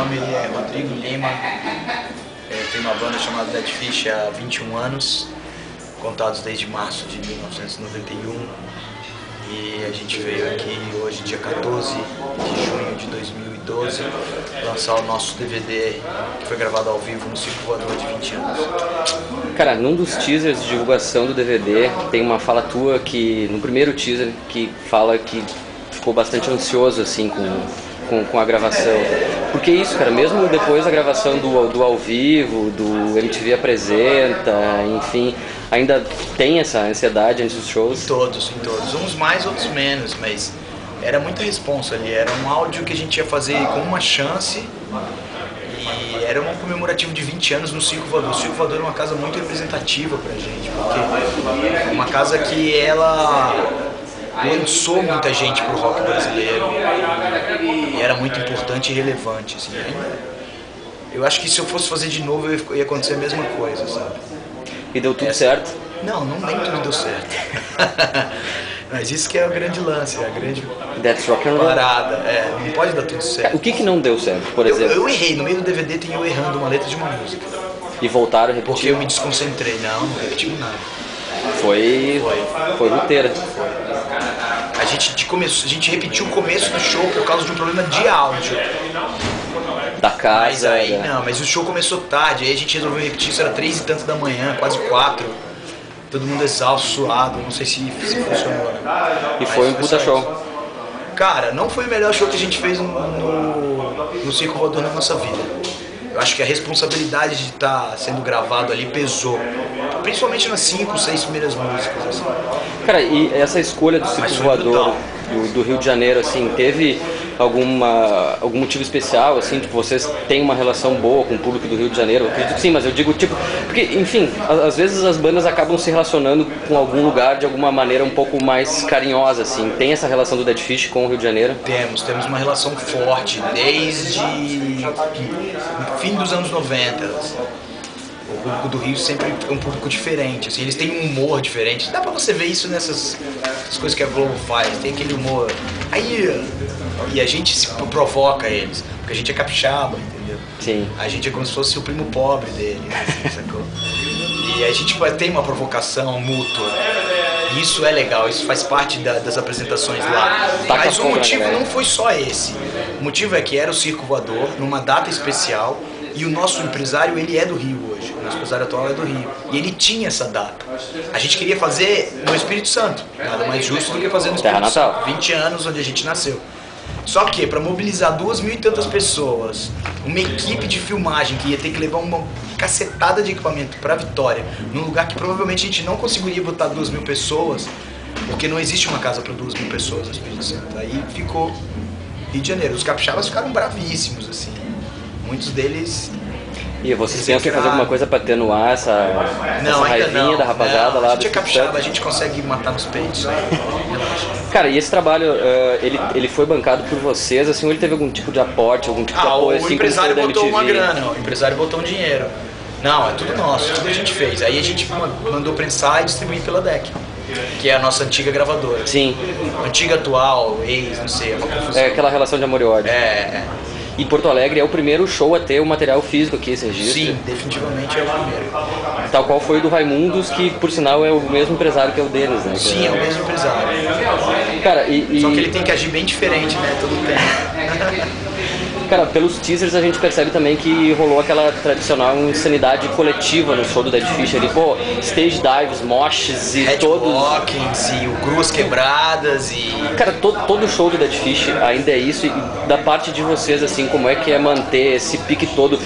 nome é Rodrigo Lima, eu tenho uma banda chamada Dead Fish há 21 anos, contados desde março de 1991, e a gente veio aqui hoje, dia 14 de junho de 2012, lançar o nosso DVD que foi gravado ao vivo no Circo Voador de 20 anos. Cara, num dos teasers de divulgação do DVD tem uma fala tua que, no primeiro teaser, que fala que ficou bastante ansioso assim com a gravação. Por que isso, cara? Mesmo depois da gravação do ao vivo, do MTV Apresenta, enfim, ainda tem essa ansiedade antes dos shows? Em todos. Uns mais, outros menos, mas era muita responsa ali. Era um áudio que a gente ia fazer com uma chance e era um comemorativo de 20 anos no Circo Voador. O Circo Voador é uma casa muito representativa pra gente, porque é uma casa que ela lançou muita gente pro rock brasileiro e era muito importante e relevante, assim. Eu acho que se eu fosse fazer de novo ia acontecer a mesma coisa, sabe? E deu tudo certo? Não, nem tudo deu certo. Mas isso que é o grande lance, a grande That's rock and roll. parada. Não pode dar tudo certo. O que não deu certo, por exemplo? Eu errei, no meio do DVD tem eu errando uma letra de uma música. E voltaram a repetir? Porque eu me desconcentrei. Não repetimos nada. Foi roteira. A gente repetiu o começo do show por causa de um problema de áudio. Da casa. Mas aí mas o show começou tarde, aí a gente resolveu repetir, isso era 3 e tanto da manhã, quase 4. Todo mundo exausto, suado, não sei se funcionou. E foi um puta show. Cara, não foi o melhor show que a gente fez no Circo Voador na nossa vida. Eu acho que a responsabilidade de estar sendo gravado ali pesou. Principalmente nas 5, 6 primeiras músicas, assim. Cara, e essa escolha do Circo Voador do Rio de Janeiro, assim, teve algum motivo especial, assim, tipo, vocês têm uma relação boa com o público do Rio de Janeiro? Eu acredito que sim, mas eu digo, tipo, porque, enfim, às vezes as bandas acabam se relacionando com algum lugar de alguma maneira um pouco mais carinhosa, assim. Tem essa relação do Dead Fish com o Rio de Janeiro? Temos uma relação forte desde o fim dos anos 90. O público do Rio sempre é um público diferente, assim, eles têm um humor diferente. Dá pra você ver isso nessas coisas que a Globo faz, tem aquele humor. Aí, e a gente se provoca eles, porque a gente é capixaba, entendeu? Sim. A gente é como se fosse o primo pobre dele, assim, sacou? E a gente tem uma provocação mútua. E isso é legal, isso faz parte das apresentações lá. Mas o motivo não foi só esse. O motivo é que era o Circo Voador, numa data especial, e o nosso empresário, ele é do Rio hoje. O nosso empresário atual é do Rio. E ele tinha essa data. A gente queria fazer no Espírito Santo. Nada mais justo do que fazer no Espírito Santo. 20 anos onde a gente nasceu. Só que, para mobilizar 2.000 e tantas pessoas, uma equipe de filmagem que ia ter que levar uma cacetada de equipamento para Vitória, num lugar que provavelmente a gente não conseguiria botar 2.000 pessoas, porque não existe uma casa para 2.000 pessoas no Espírito Santo. Aí ficou Rio de Janeiro. Os capixabas ficaram bravíssimos, assim. Muitos deles... E vocês pensam em fazer alguma coisa pra atenuar essa raivinha da rapaziada lá? A gente é capixaba, a gente consegue matar nos peitos. Cara, e esse trabalho, ele foi bancado por vocês, assim, ou ele teve algum tipo de aporte, algum tipo de apoio? O assim, empresário botou uma grana, o empresário botou um dinheiro. Não, é tudo nosso, tudo a gente fez. Aí a gente mandou prensar e distribuir pela DEC, que é a nossa antiga gravadora. Sim. Antiga, atual, ex, não sei, é uma confusão. É aquela relação de amor e ódio. É. E Porto Alegre é o primeiro show a ter o material físico aqui, esse registro? Sim, definitivamente é o primeiro. Tal qual foi o do Raimundos, que por sinal é o mesmo empresário que é o deles, né? Sim, é o mesmo empresário. Cara, Só que ele tem que agir bem diferente, né, todo o tempo. Cara, pelos teasers a gente percebe também que rolou aquela tradicional insanidade coletiva no show do Dead Fish ali, pô, stage dives, moshes e Headwalkings e o gruas quebradas e... Cara, todo show do Dead Fish ainda é isso, e da parte de vocês, assim, como é que é manter esse pique todo,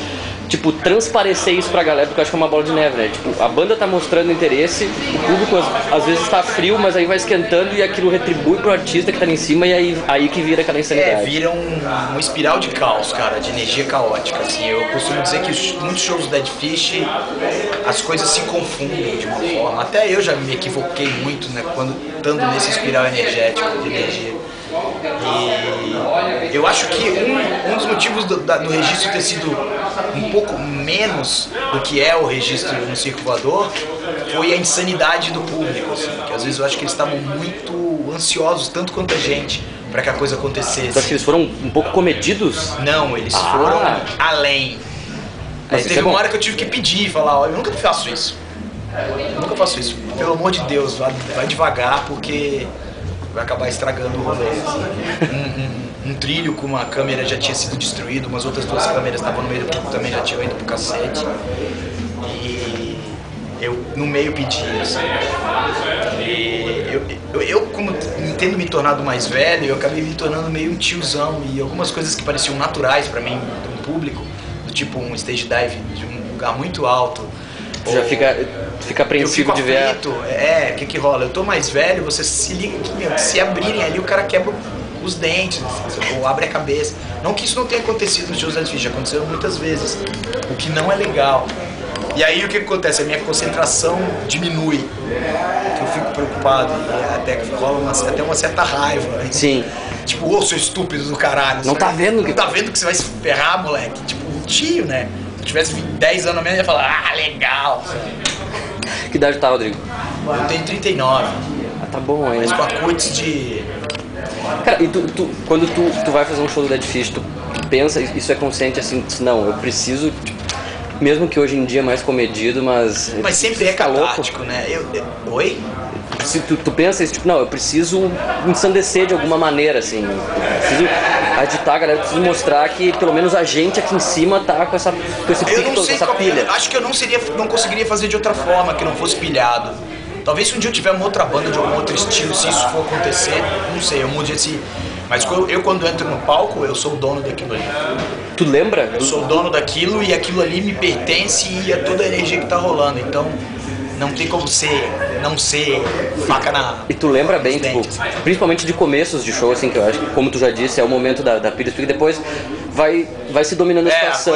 tipo, transparecer isso pra galera, porque eu acho que é uma bola de neve, né? Tipo, a banda tá mostrando interesse, o público às vezes tá frio, mas aí vai esquentando e aquilo retribui pro artista que tá ali em cima, e aí que vira aquela insanidade. Vira uma espiral de caos, cara, de energia caótica, assim. Eu costumo dizer que muitos shows do Dead Fish, as coisas se confundem de uma forma. Até eu já me equivoquei muito, né, quando estando nesse espiral energético de energia. E eu acho que um dos motivos do registro ter sido um pouco menos do que é o registro no Circo Voador foi a insanidade do público, assim, que às vezes eu acho que eles estavam muito ansiosos, tanto quanto a gente, pra que a coisa acontecesse. Tu acha que eles foram um pouco comedidos? Não, eles foram além. Aí teve uma hora que eu tive que pedir, falar, olha, eu nunca faço isso. Eu nunca faço isso. Pelo amor de Deus, vai devagar, porque vai acabar estragando o rolê. Um trilho com uma câmera já tinha sido destruído, umas outras 2 câmeras estavam no meio do campo também, já tinham ido pro cacete. E eu no meio pedi, assim. E eu como tendo me tornado mais velho, eu acabei me tornando meio um tiozão, e algumas coisas que pareciam naturais pra mim, do público, do tipo um stage dive de um lugar muito alto. Tu já fica apreensivo de ver. O que rola? Eu tô mais velho, você se liga que, meu, se abrirem ali, o cara quebra os dentes, assim, ou abre a cabeça. Não que isso não tenha acontecido nos shows da Dead Fish, já aconteceu muitas vezes, o que não é legal. E aí o que acontece? A minha concentração diminui, eu fico preocupado, e até que rola até uma certa raiva. Sim. Tipo, ô, seu estúpido do caralho. Não tá vendo que... Não tá vendo que você vai se ferrar, moleque? Tipo, um tio, né? Se eu tivesse 10 anos mesmo, eu ia falar, legal. Que idade tá, Rodrigo? Eu tenho 39. Ah, tá bom aí. Mas com a cutis de... Cara, e quando tu vai fazer um show do Dead Fish, tu pensa, isso é consciente assim, não, eu preciso, tipo, mesmo que hoje em dia é mais comedido, mas sempre é catártico, né? Oi? Se tu pensa isso, tipo, não, eu preciso ensandecer de alguma maneira, assim, eu preciso agitar a galera, eu preciso mostrar que pelo menos a gente aqui em cima tá com esse pique, com essa pilha. Eu acho que eu não conseguiria fazer de outra forma que não fosse pilhado. Talvez se um dia eu tiver uma outra banda de algum outro estilo, se isso for acontecer, não sei, eu mude esse... Mas eu quando entro no palco, eu sou o dono daquilo ali. Tu lembra? Eu sou o dono daquilo e aquilo ali me pertence e é toda a energia que tá rolando, então não tem como não ser faca na... E tu lembra bem, tipo, principalmente de começos de show, assim, que eu acho que, como tu já disse, é o momento da pilha, porque depois vai se dominando a situação.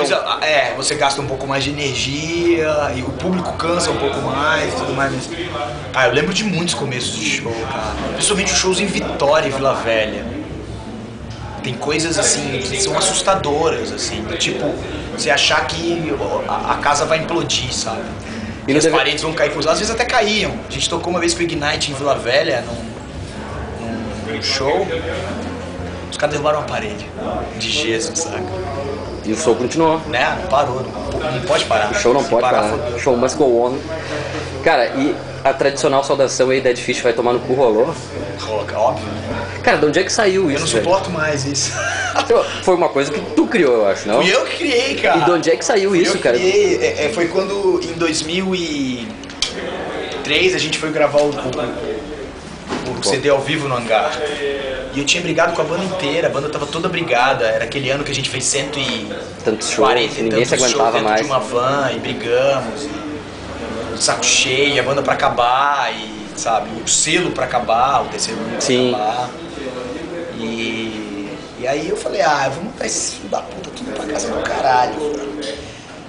Você gasta um pouco mais de energia e o público cansa um pouco mais e tudo mais. Eu lembro de muitos começos de show, cara. Principalmente os shows em Vitória e Vila Velha. Tem coisas assim que são assustadoras, assim, tipo, você achar que a casa vai implodir, sabe? E as paredes vão cair, às vezes até caíam. A gente tocou uma vez com o Ignite em Vila Velha, num show. Os caras derrubaram uma parede de gesso, saca? E o show continuou. Né? Não parou, não pode parar. O show não pode parar. O show must go on. Cara, e a tradicional saudação aí, Dead Fish vai tomar no cu, rolou? Óbvio. Cara, de onde é que saiu isso? Eu não suporto mais isso. Foi uma coisa que tu criou, eu acho, não? Fui eu que criei, cara. E de onde é que saiu isso, cara? Foi quando, em 2003, a gente foi gravar o CD ao vivo no Hangar. E eu tinha brigado com a banda inteira, a banda tava toda brigada. Era aquele ano que a gente fez 140 ninguém se aguentava mais. De uma van, e brigamos, saco cheio, a banda pra acabar, e sabe, o selo pra acabar, o terceiro ano pra acabar. E aí eu falei, eu vou montar esse filho da puta tudo pra casa do caralho.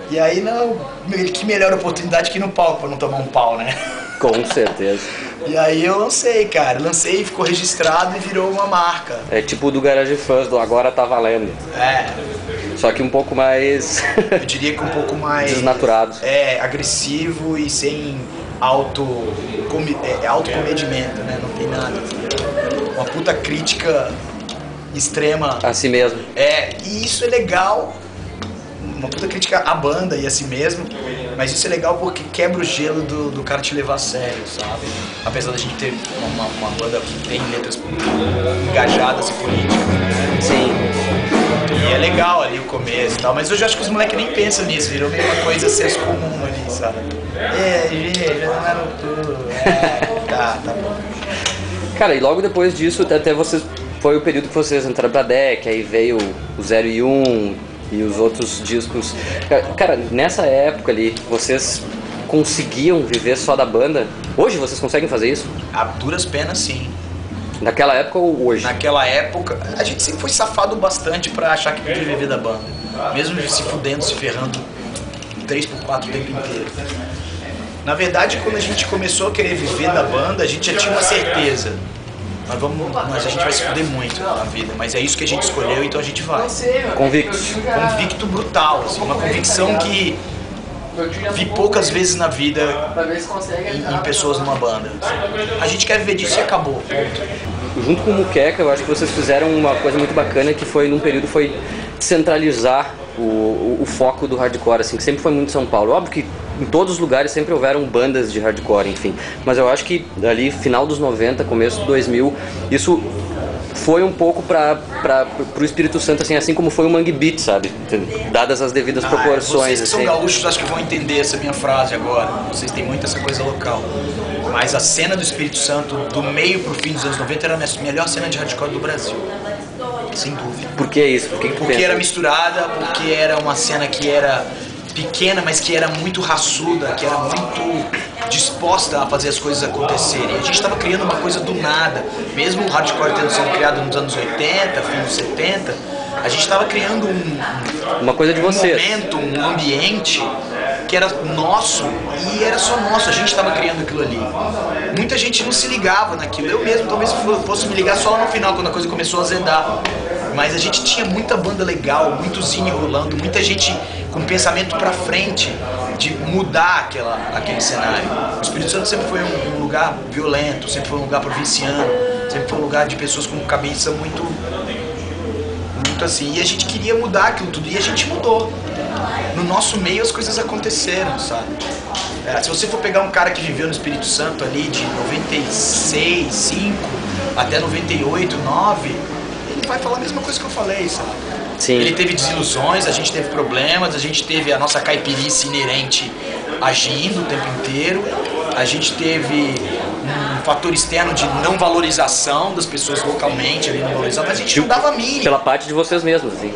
E aí, que melhor oportunidade que ir no palco pra não tomar um pau, né? Com certeza. E aí eu lancei, e ficou registrado e virou uma marca. É tipo o do Garage Fãs, do Agora Tá Valendo. Só que um pouco mais... Eu diria que um pouco mais... desnaturado. Agressivo e sem autocomedimento, né? Não tem nada. Uma puta crítica extrema. A si mesmo. E isso é legal. Uma puta crítica à banda e a si mesmo. Mas isso é legal porque quebra o gelo do cara te levar a sério, sabe? Apesar da gente ter uma banda que tem letras engajadas e políticas. Sim. E é legal ali o começo e tal, mas hoje eu acho que os moleques nem pensam nisso, virou meio uma coisa senso comum ali, sabe? Gente, tá bom. Cara, e logo depois disso, até vocês, foi o período que vocês entraram pra DEC, aí veio o 0 e 1 e os outros discos. Cara, nessa época ali, vocês conseguiam viver só da banda? Hoje vocês conseguem fazer isso? A duras penas, sim. Naquela época ou hoje? Naquela época, a gente sempre foi safado bastante pra achar que podia viver da banda. Mesmo se fudendo, se ferrando 3x4 o tempo inteiro. Na verdade, quando a gente começou a querer viver da banda, a gente já tinha uma certeza. Mas a gente vai se fuder muito na vida, mas é isso que a gente escolheu, então a gente vai. Convicto brutal, assim, uma convicção que vi poucas vezes na vida em pessoas numa banda. A gente quer viver disso e acabou, ponto. junto com o Muqueca, eu acho que vocês fizeram uma coisa muito bacana, que foi, num período, foi centralizar o foco do hardcore, assim, que sempre foi muito São Paulo. Óbvio que em todos os lugares sempre houveram bandas de hardcore, enfim. Mas eu acho que ali, final dos 90, começo do 2000, isso foi um pouco pro Espírito Santo, assim como foi o Mangue Beat, sabe? Dadas as devidas proporções. Vocês que são gaúchos, acho que vão entender essa minha frase agora. Vocês têm muito essa coisa local. Mas a cena do Espírito Santo, do meio pro fim dos anos 90, era a melhor cena de hardcore do Brasil. Sem dúvida. Por que isso? Porque era misturada, porque era uma cena que era pequena, mas que era muito raçuda, que era muito disposta a fazer as coisas acontecerem. A gente estava criando uma coisa do nada. Mesmo o hardcore tendo sido criado nos anos 80, fim dos 70, a gente estava criando uma coisa de vocês. Momento, um ambiente que era nosso e era só nosso. A gente estava criando aquilo ali. Muita gente não se ligava naquilo. Eu mesmo talvez fosse me ligar só lá no final, quando a coisa começou a azedar. Mas a gente tinha muita banda legal, muito zine rolando, muita gente com pensamento pra frente de mudar aquele cenário. O Espírito Santo sempre foi um lugar violento, sempre foi um lugar provinciano, sempre foi um lugar de pessoas com cabeça muito assim. E a gente queria mudar aquilo tudo e a gente mudou. No nosso meio as coisas aconteceram, sabe? Se você for pegar um cara que viveu no Espírito Santo ali de 96, 5 até 98, 9, ele vai falar a mesma coisa que eu falei, sabe? Sim. Ele teve desilusões, a gente teve problemas, a gente teve a nossa caipirice inerente agindo o tempo inteiro, a gente teve um fator externo de não valorização das pessoas localmente, ali não valorizavam, mas a gente não dava mínimo. Pela parte de vocês mesmos, assim.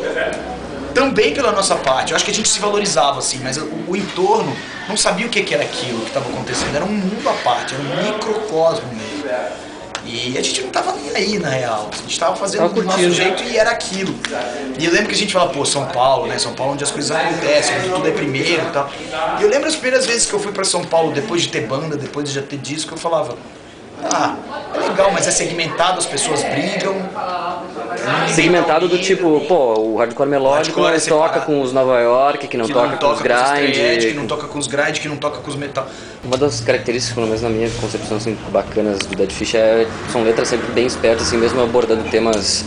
Também pela nossa parte, eu acho que a gente se valorizava assim, mas o entorno não sabia o que era aquilo que estava acontecendo, era um mundo à parte, era um microcosmo mesmo. E a gente não tava nem aí, na real. A gente tava fazendo do nosso jeito e era aquilo. E eu lembro que a gente fala, pô, São Paulo, né? São Paulo onde as coisas acontecem, onde tudo é primeiro e tal. E eu lembro as primeiras vezes que eu fui pra São Paulo, depois de ter banda, depois de já ter disco, eu falava, é legal, mas é segmentado, as pessoas brigam. Segmentado do tipo, pô, o hardcore melódico não toca com os Nova York, que não toca com os grind, que não toca com os grind, que não toca com os metal. Uma das características, pelo menos na minha concepção, assim, bacanas do Dead Fish são letras sempre bem espertas, assim, mesmo abordando temas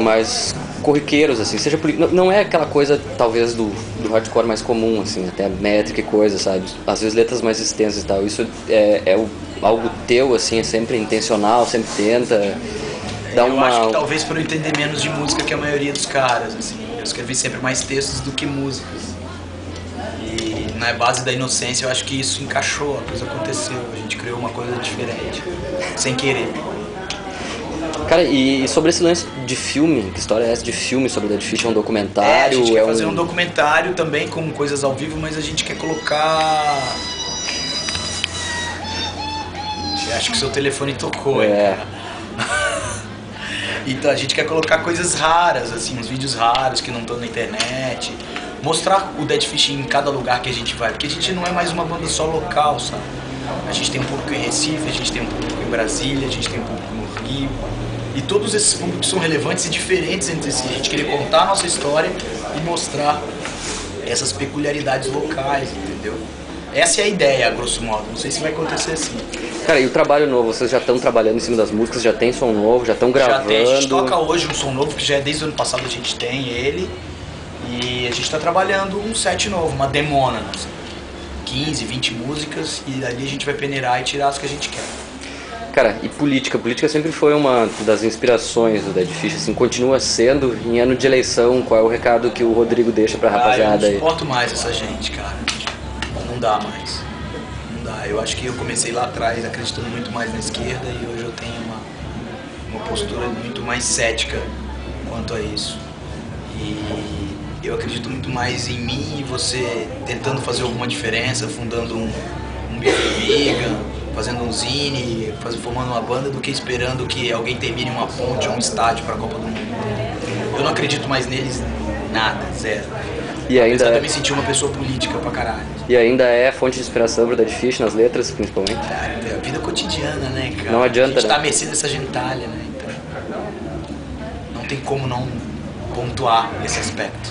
mais corriqueiros, assim, seja não é aquela coisa, talvez, do hardcore mais comum, assim, até métrica e coisa, sabe? Às vezes letras mais extensas e tal, isso algo teu, assim, é sempre intencional, sempre tenta dar eu acho que talvez por eu entender menos de música que a maioria dos caras, assim, eu escrevi sempre mais textos do que músicas. E na base da inocência eu acho que isso encaixou, a coisa aconteceu, a gente criou uma coisa diferente, sem querer. Cara, e sobre esse lance de filme, que história é essa de filme sobre o Dead Fish? É um documentário? A gente quer fazer um documentário também com coisas ao vivo, mas a gente quer colocar... Acho que o seu telefone tocou, hein? Então a gente quer colocar coisas raras, assim, uns vídeos raros que não estão na internet. Mostrar o Dead Fish em cada lugar que a gente vai, porque a gente não é mais uma banda só local, sabe? A gente tem um público em Recife, a gente tem um público em Brasília, a gente tem um público no Rio. E todos esses públicos são relevantes e diferentes entre si. A gente queria contar a nossa história e mostrar essas peculiaridades locais, entendeu? Essa é a ideia, a grosso modo. Não sei se vai acontecer assim. Cara, e o trabalho novo? Vocês já estão trabalhando em cima das músicas? Já tem som novo? Já estão gravando? Já tem. A gente toca hoje um som novo, que já é desde o ano passado a gente tem ele. E a gente está trabalhando um set novo, uma demona. Assim, 15, 20 músicas. E dali a gente vai peneirar e tirar as que a gente quer. Cara, e política? Política sempre foi uma das inspirações do Dead Fish, assim, continua sendo. Em ano de eleição, qual é o recado que o Rodrigo deixa pra rapaziada aí? Eu não suporto mais essa gente, cara. Não dá mais. Não dá. Eu acho que eu comecei lá atrás acreditando muito mais na esquerda e hoje eu tenho uma postura muito mais cética quanto a isso. E eu acredito muito mais em mim e você tentando fazer alguma diferença, fundando um Biga, fazendo um zine, formando uma banda, do que esperando que alguém termine uma ponte ou um estádio para a Copa do Mundo. Eu não acredito mais neles nada, zero. E ainda eu me senti uma pessoa política pra caralho. E ainda é fonte de inspiração pro Dead Fish, nas letras, principalmente? É a vida cotidiana, né, cara? Não adianta, a gente tá à mercê dessa gentalha, né? Então, não tem como não pontuar esse aspecto.